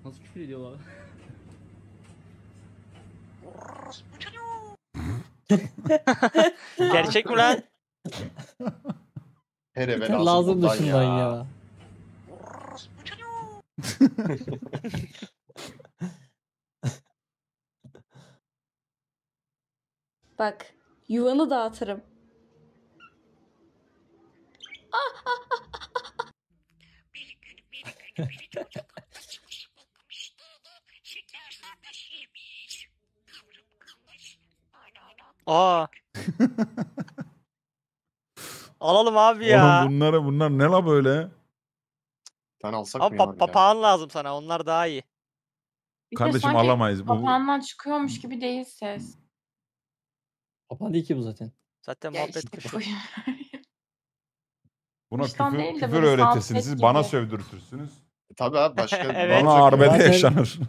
Nasıl küfür ediyorlar? Gerçek mi lan? Her eve Lazım lazım bundan dışından ya. Bak, yuvanı dağıtırım. Aa. Alalım abi ya. Oğlum bunlar ne la böyle? Ben alsak Ama mı ya? papağan lazım sana. Onlar daha iyi. Bir de Kardeşim sanki alamayız. Bu papağandan çıkıyormuş gibi değil ses. Papağan değil ki bu zaten. Zaten Ya muhabbet işte kuşu. buna Kuştan değil de küfür böyle öğretirsiniz. soundpad Siz bana gibi. sövdürtürsünüz. Tabii abi başka Evet. Bana arbede Zaten- yaşanır.